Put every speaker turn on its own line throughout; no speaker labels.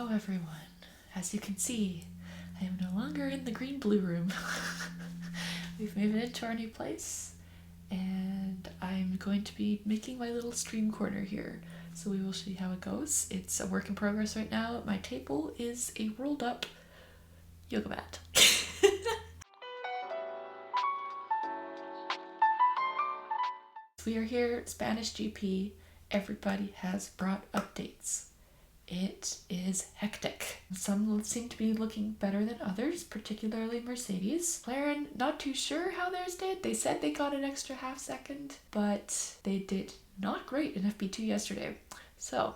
Hello everyone. As you can see, I am no longer in the green-blue room. We've moved into our new place, and I'm going to be making my little stream corner here. So we will see how it goes. It's a work in progress right now. My table is a rolled up yoga mat. We are here, Spanish GP. Everybody has brought updates. It is hectic. Some seem to be looking better than others, particularly Mercedes. McLaren, not too sure how theirs did. They said they got an extra half second, but they did not great in FP2 yesterday. So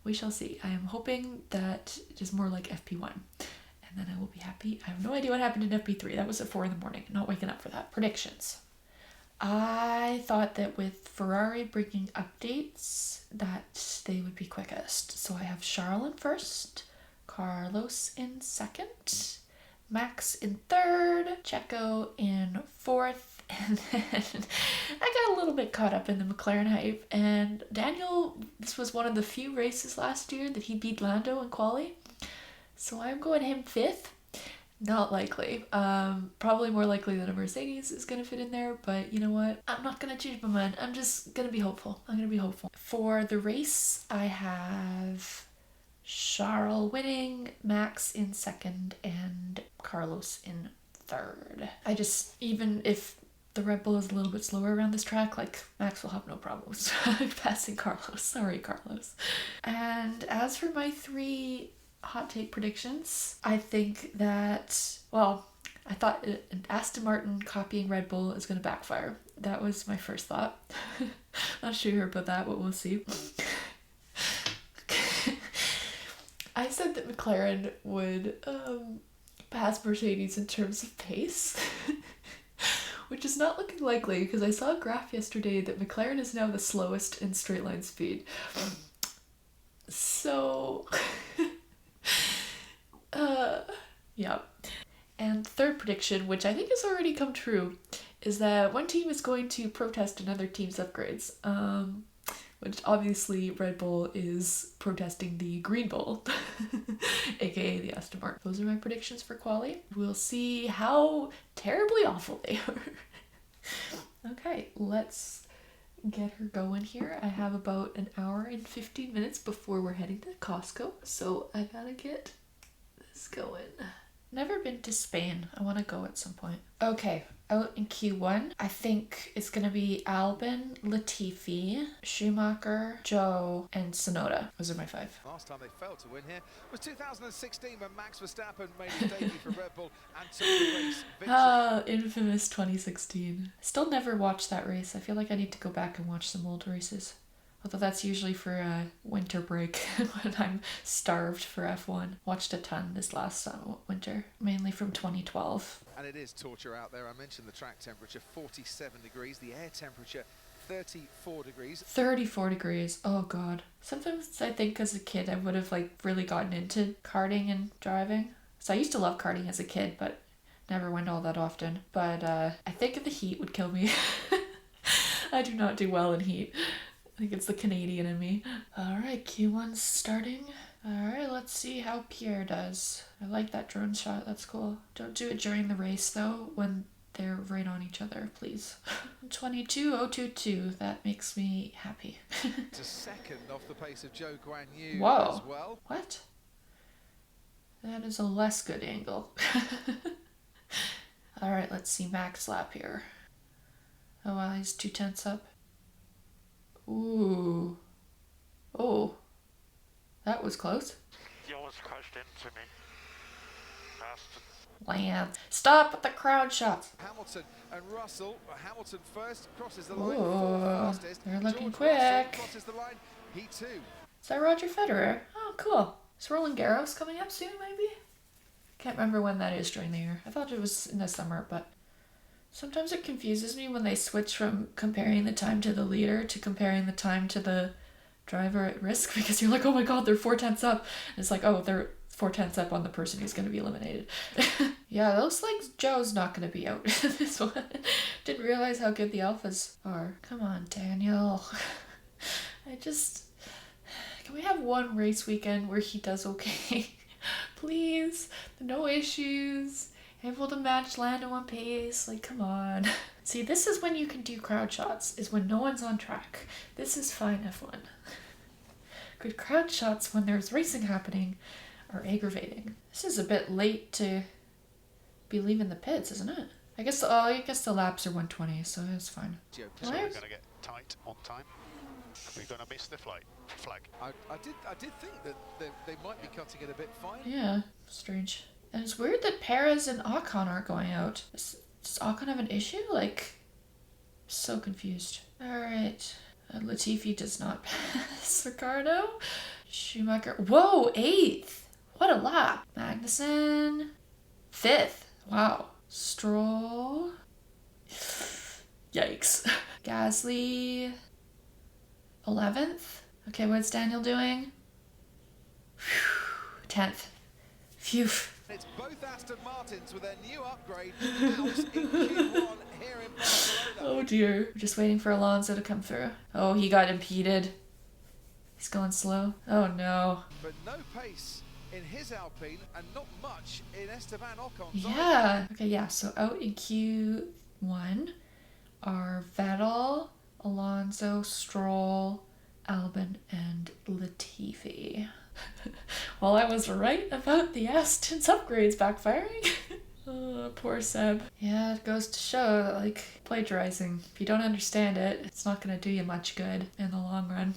we shall see. I am hoping that it is more like FP1. And then I will be happy. I have no idea what happened in FP3. That was at 4 in the morning. Not waking up for that. Predictions. I thought that with Ferrari bringing updates that they would be quickest. So I have Charles in first, Carlos in second, Max in third, Checo in fourth, and then I got a little bit caught up in the McLaren hype. And Daniel, this was one of the few races last year that he beat Lando in Quali. So I'm going him fifth. Not likely. Probably more likely that a Mercedes is going to fit in there, but you know what? I'm not going to change my mind. I'm just going to be hopeful. I'm going to be hopeful. For the race, I have Charles winning, Max in second, and Carlos in third. Even if the Red Bull is a little bit slower around this track, like, Max will have no problems passing Carlos. Sorry, Carlos. And as for my three hot take predictions, I think that, I thought an Aston Martin copying Red Bull is going to backfire. That was my first thought. Not sure about that, but we'll see. I said that McLaren would pass Mercedes in terms of pace, which is not looking likely because I saw a graph yesterday that McLaren is now the slowest in straight line speed. So yeah. And third prediction, which I think has already come true, is that one team is going to protest another team's upgrades. Which obviously Red Bull is protesting the Green Bull, aka the Aston Martin. Those are my predictions for Quali. We'll see how terribly awful they are. Okay, let's get her going here. I have about an hour and 15 minutes before we're heading to Costco, so I gotta get this going. Never been to Spain. I want to go at some point. Okay, out in Q1, I think it's gonna be Albon, Latifi, Schumacher, Joe, and Tsunoda. Those are my five.
Last time they failed to win here was 2016 when Max Verstappen made his debut for Red Bull and took the race victory.
Ah, infamous 2016. Still never watched that race. I feel like I need to go back and watch some old races. Although that's usually for a winter break when I'm starved for F1. Watched a ton this last winter, mainly from 2012.
And it is torture out there. I mentioned the track temperature, 47 degrees. The air temperature, 34 degrees.
34 degrees. Oh God. Sometimes I think as a kid I would have really gotten into karting and driving. So I used to love karting as a kid, but never went all that often. But I think the heat would kill me. I do not do well in heat. I think it's the Canadian in me. Alright, Q1's starting. Alright, let's see how Pierre does. I like that drone shot, that's cool. Don't do it during the race though, when they're right on each other, please. 22.022, that makes me happy.
To second off the pace of Zhou Guanyu
Whoa.
as well.
What? That is a less good angle. Alright, let's see Max lap here. Oh wow, he's 2/10 up. Ooh. Oh. That was close.
You almost crashed into me. Bastard.
Land. Stop with the crowd shots.
Hamilton and Russell. Hamilton first crosses the line.
Ooh,
Fastest.
they're looking
George
quick.
Russell crosses the line. He too.
Is that Roger Federer? Oh, cool. Is Roland Garros coming up soon, maybe? Can't remember when that is during the year. I thought it was in the summer, but sometimes it confuses me when they switch from comparing the time to the leader to comparing the time to the driver at risk, because you're like, oh my God, they're 4/10 up. And it's like, oh, they're 4/10 up on the person who's going to be eliminated. Yeah, it looks like Joe's not going to be out this one. Didn't realize how good the alphas are. Come on, Daniel. Can we have one race weekend where he does okay? Please. No issues. Able to match Lando on pace. Like, come on. See, this is when you can do crowd shots, is when no one's on track. This is fine F1. Good crowd shots when there's racing happening are aggravating. This is a bit late to be leaving the pits, isn't it? I guess the laps are 120, so it's fine.
So we're going to get tight on time. We're going to miss the flag.
I did think that they might be cutting it a bit fine.
Yeah, strange. And it's weird that Perez and Ocon aren't going out. Does Ocon have an issue? Like, so confused. Alright. Latifi does not pass Ricardo. Schumacher. Whoa, 8th. What a lap. Magnussen. 5th. Wow. Stroll. Yikes. Gasly. 11th. Okay, what's Daniel doing? 10th. Phew.
It's both Aston Martins with their new upgrade out in Q1 here in Barcelona.
Oh dear. We're just waiting for Alonso to come through. Oh, he got impeded. He's going slow. Oh no.
But no pace in his Alpine and not much in Esteban Ocon's.
Yeah. Okay, yeah. So out in Q1 are Vettel, Alonso, Stroll, Albon, and Latifi. Well, I was right about the Aston's upgrades backfiring. Oh, poor Seb. Yeah, it goes to show that, like, plagiarizing, if you don't understand it, it's not going to do you much good in the long run.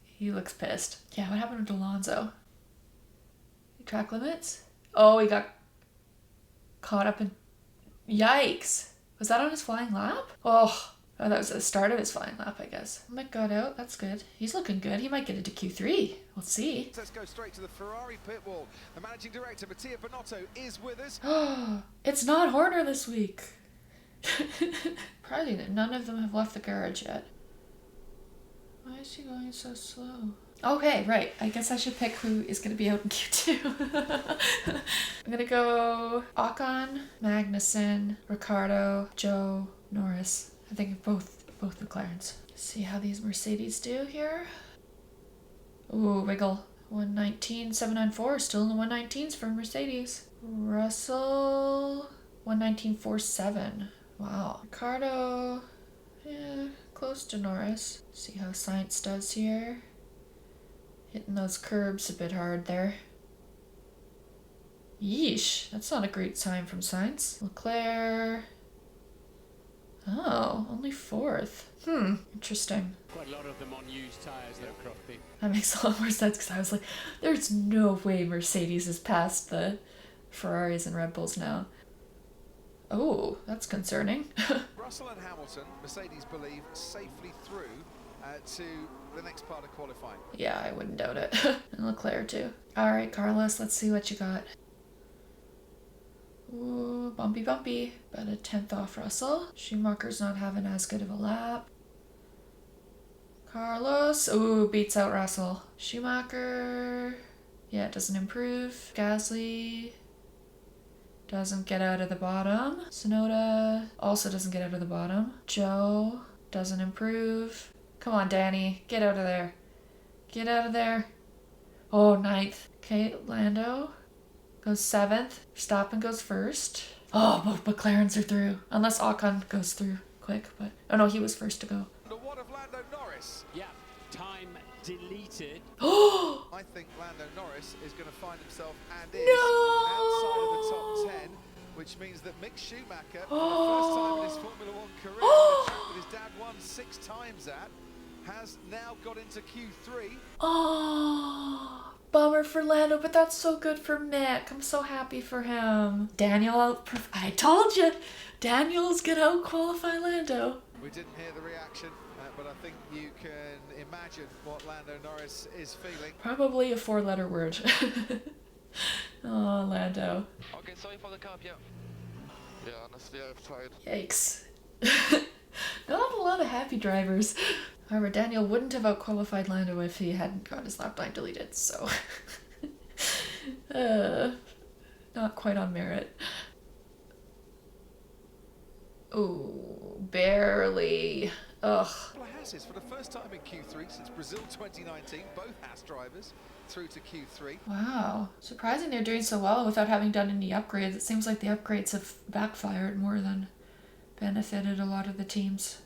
He looks pissed. Yeah, what happened to Alonso? Track limits? Oh, he got caught up in... Yikes! Was that on his flying lap? Oh, that was the start of his flying lap, I guess. Mick got out. That's good. He's looking good. He might get into Q3. We'll see.
Let's go straight to the Ferrari pit wall. The managing director, SBinotto, is with us.
It's not Horner this week. Surprising that none of them have left the garage yet. Why is he going so slow? Okay, right. I guess I should pick who is going to be out in Q2. I'm going to go Ocon, Magnussen, Ricardo, Joe, Norris. I think both McLarens. See how these Mercedes do here. Ooh, wiggle. 119.794. Still in the 119s for Mercedes. Russell, 119.47. Wow. Ricardo, yeah, close to Norris. See how Sainz does here. Hitting those curbs a bit hard there. Yeesh, that's not a great sign from Sainz. Leclerc. Oh, only 4th. Interesting.
Quite a lot of them on used tyres though, Crofty.
That makes a lot more sense because I was like, there's no way Mercedes is past the Ferraris and Red Bulls now. Oh, that's concerning.
Russell and Hamilton, Mercedes believe, safely through to the next part of qualifying.
Yeah, I wouldn't doubt it. And Leclerc too. Alright, Carlos, let's see what you got. Ooh, bumpy. About a 10th off Russell. Schumacher's not having as good of a lap. Carlos, ooh, beats out Russell. Schumacher, yeah, doesn't improve. Gasly doesn't get out of the bottom. Tsunoda also doesn't get out of the bottom. Joe doesn't improve. Come on, Danny, get out of there. Get out of there. Oh, 9th. Okay, Lando goes 7th. Verstappen goes 1st. Oh, both McLarens are through. Unless Ocon goes through quick, but... Oh no, he was first to go.
And what of Lando Norris?
Yeah, time deleted.
Oh!
I think Lando Norris is going to find himself and is
No!
outside of the top 10, which means that Mick Schumacher, for the first time in his Formula 1 career, the track that his dad won 6 times at, has now got into Q3.
Oh, bummer for Lando, but that's so good for Mick. I'm so happy for him. Daniel, I told you, Daniel's gonna out-qualify Lando.
We didn't hear the reaction, but I think you can imagine what Lando Norris is feeling.
Probably a 4-letter word. Oh, Lando.
Okay, sorry for the cup, yeah. Yeah, honestly, I've tried.
Yikes. Not a lot of happy drivers. However, Daniel wouldn't have out-qualified Lando if he hadn't got his lap time deleted, so... not quite on merit. Oh, barely. Ugh.
Haas for the first time in Q3 since Brazil 2019, both Haas drivers through to Q3.
Wow. Surprising they're doing so well without having done any upgrades. It seems like the upgrades have backfired more than benefited a lot of the teams.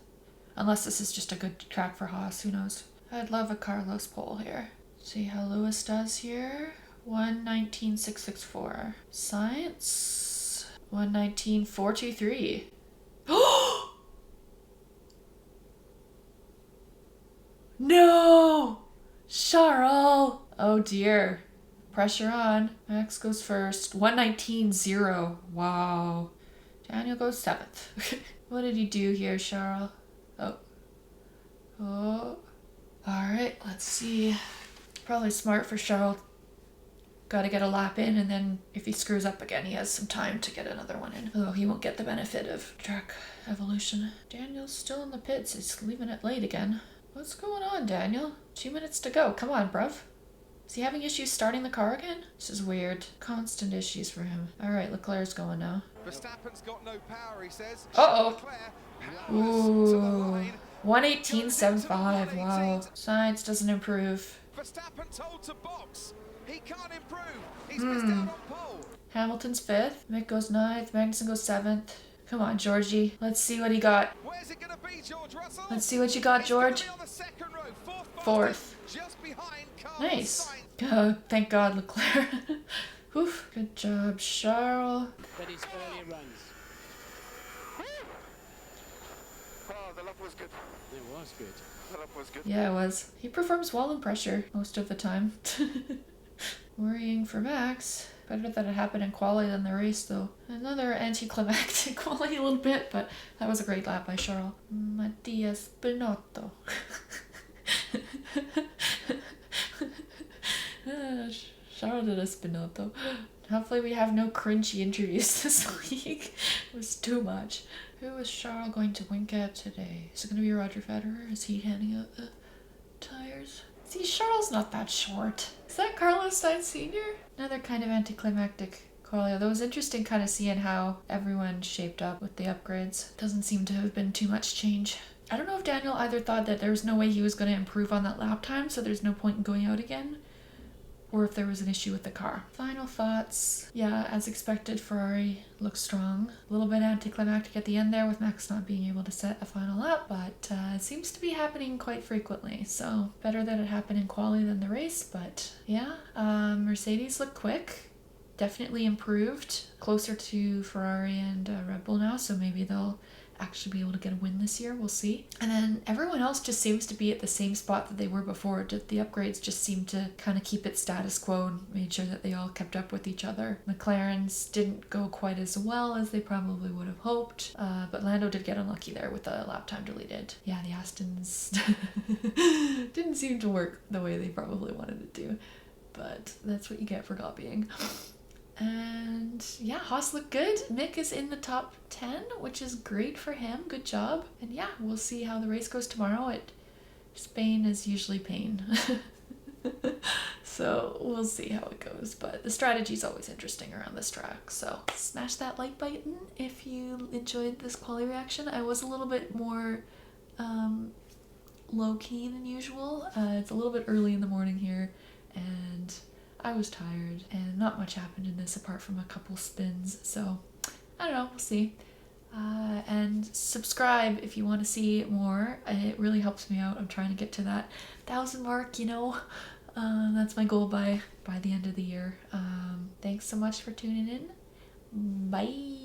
Unless this is just a good track for Haas, who knows. I'd love a Carlos pole here. See how Lewis does here. 1:19.664. Science. 1:19.423. No! Charles! Oh dear. Pressure on. Max goes first. 1:19.0. Wow. Daniel goes 7th. What did he do here, Charles? Oh. Alright, let's see. Probably smart for Charles. Gotta get a lap in, and then if he screws up again, he has some time to get another one in. Although he won't get the benefit of track evolution. Daniel's still in the pits. He's leaving it late again. What's going on, Daniel? 2 minutes to go. Come on, bruv. Is he having issues starting the car again? This is weird. Constant issues for him. Alright, Leclerc's going now.
Verstappen's got no power, he says.
Uh-oh. Ooh. 1:18.75. Wow. Science doesn't improve.
Verstappen told to box. He can't improve. He's missed out on pole.
Hamilton's 5th. Mick goes 9th. Magnussen goes 7th. Come on, Georgie. Let's see what he got.
Where's it gonna be, George Russell?
Let's see what you got, George.
On the second row,
4th.
Just behind Carlos
Nice.
Sainz.
Oh, thank God, Leclerc. Oof. Good job, Charles.
But his earlier runs.
Oh, the lap was good.
It was good.
The lap was good.
Yeah, it was. He performs well in pressure most of the time. Worrying for Max. Better that it happened in Quali than the race, though. Another anticlimactic Quali a little bit, but that was a great lap by Charles. SBinotto. Charles did a SBinotto. Hopefully we have no cringy interviews this week. It was too much. Who is Charles going to wink at today? Is it going to be Roger Federer? Is he handing out the tires? See, Charles not that short. Is that Carlos Sainz Sr.? Another kind of anticlimactic quali. Although it was interesting kind of seeing how everyone shaped up with the upgrades. Doesn't seem to have been too much change. I don't know if Daniel either thought that there was no way he was going to improve on that lap time, so there's no point in going out again, or if there was an issue with the car. Final thoughts. Yeah, as expected, Ferrari looks strong. A little bit anticlimactic at the end there with Max not being able to set a final lap, but it seems to be happening quite frequently. So better that it happened in Quali than the race, but yeah. Mercedes look quick. Definitely improved. Closer to Ferrari and Red Bull now, so maybe they'll actually be able to get a win this year. We'll see. And then everyone else just seems to be at the same spot that they were before. The upgrades just seem to kind of keep it status quo and made sure that they all kept up with each other. McLaren's didn't go quite as well as they probably would have hoped, but Lando did get unlucky there with the lap time deleted. Yeah, the Astons didn't seem to work the way they probably wanted it to, but that's what you get for copying. And yeah, Haas looked good. Mick is in the top 10, which is great for him. Good job. And yeah, we'll see how the race goes tomorrow. Spain is usually pain. So we'll see how it goes. But the strategy is always interesting around this track. So smash that like button if you enjoyed this quali reaction. I was a little bit more low-key than usual. It's a little bit early in the morning here, and I was tired, and not much happened in this apart from a couple spins, so I don't know, we'll see. And subscribe if you want to see more. It really helps me out. I'm trying to get to that 1,000 mark, you know. That's my goal by the end of the year. Thanks so much for tuning in. Bye.